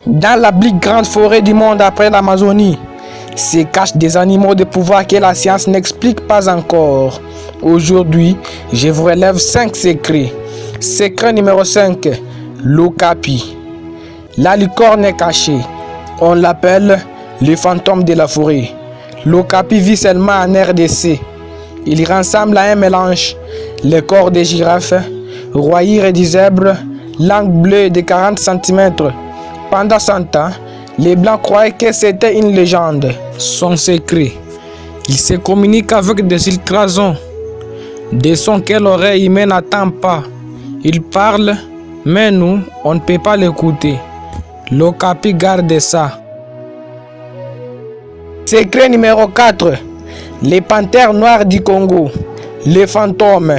Dans la plus grande forêt du monde après l'Amazonie, se cachent des animaux de pouvoir que la science n'explique pas encore. Aujourd'hui, je vous relève 5 secrets. Secret numéro 5, l'okapi. La licorne est cachée. On l'appelle le fantôme de la forêt. L'okapi vit seulement en RDC. Il ressemble à un mélange. Le corps des girafes, royir du zèbre, langue bleue de 40 cm. Pendant 100 ans, les Blancs croyaient que c'était une légende. Son secret, il se communique avec des ultrasons, des sons que l'oreille humaine n'entend pas. Il parle, mais nous, on ne peut pas l'écouter. L'okapi garde ça. Secret numéro 4, les panthères noires du Congo, les fantômes.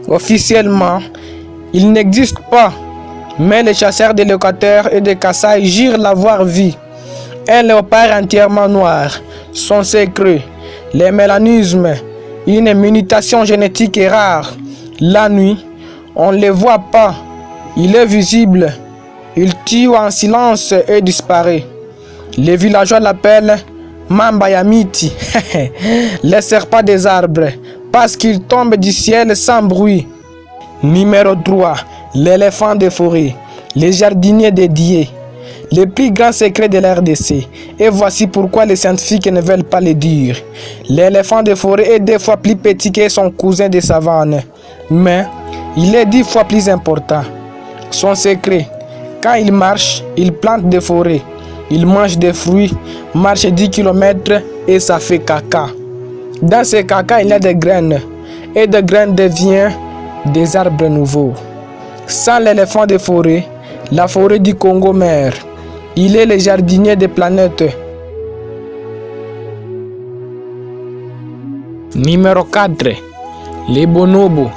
Officiellement, ils n'existent pas, mais les chasseurs de locataires et de Kasaï jurent l'avoir vu. Un léopard entièrement noir. Son secret, le mélanisme, une mutation génétique rare. La nuit, on ne le voit pas. Il est visible. Il tue en silence et disparaît. Les villageois l'appellent Mambayamiti, le serpent des arbres, parce qu'il tombe du ciel sans bruit. Numéro 3, l'éléphant de forêt, les jardiniers dédiés. Le plus grand secret de la RDC. Et voici pourquoi les scientifiques ne veulent pas le dire. L'éléphant de forêt est 2 fois plus petit que son cousin de savane. Mais il est 10 fois plus important. Son secret, quand il marche, il plante des forêts. Il mange des fruits, marche 10 km et ça fait caca. Dans ce caca, il y a des graines. Et des graines deviennent des arbres nouveaux. Sans l'éléphant de forêt, la forêt du Congo meurt. Il est le jardinier des planètes. Numéro 4. Les bonobos.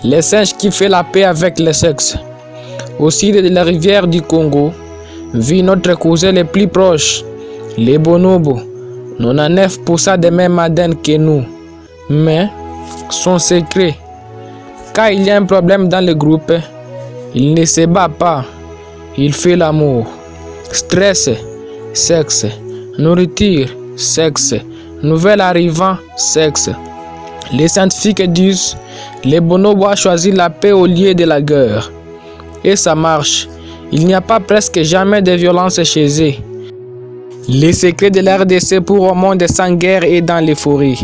Les singes qui font la paix avec le sexe. Au sud de la rivière du Congo, vit notre cousin le plus proche, les bonobos. 99% des mêmes ADN que nous. Mais, son secret, quand il y a un problème dans le groupe, il ne se bat pas. Il fait l'amour. Stress, sexe. Nourriture, sexe. Nouvel arrivant, sexe. Les scientifiques disent les bonobos ont choisi la paix au lieu de la guerre. Et ça marche. Il n'y a pas presque jamais de violence chez eux. Les secrets de la RDC pour un monde sans guerre et dans les forêts.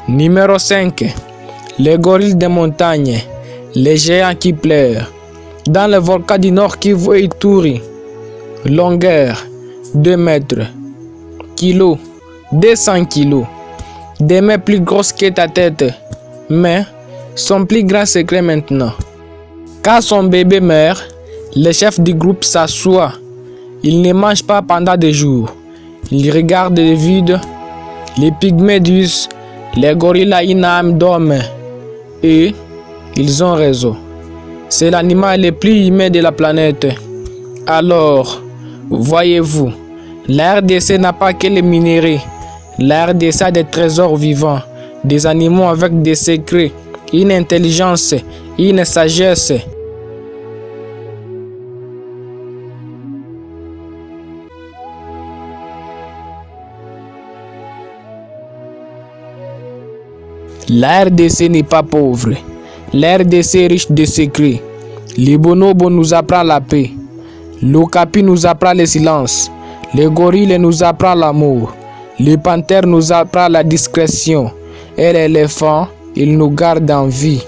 Numéro 5. Les gorilles des montagnes. Les géants qui pleurent. Dans le volcan du Nord Kivu et Ituri. Longueur 2 mètres. Kilo 200 kilos. Des mains plus grosses que ta tête. Mais son plus grand secret maintenant. Quand son bébé meurt, le chef du groupe s'assoit. Il ne mange pas pendant des jours. Il regarde le vide. Les pygmées disent les gorilles ont une âme d'homme. Et ils ont raison. C'est l'animal le plus humain de la planète. Alors, voyez-vous, la RDC n'a pas que les minéraux. La RDC a des trésors vivants, des animaux avec des secrets, une intelligence, une sagesse. La RDC n'est pas pauvre. La RDC est riche de secrets. Les bonobos nous apprend la paix. L'okapi nous apprend le silence. Les gorilles nous apprend l'amour. Les panthères nous apprend la discrétion. Et l'éléphant, il nous garde en vie.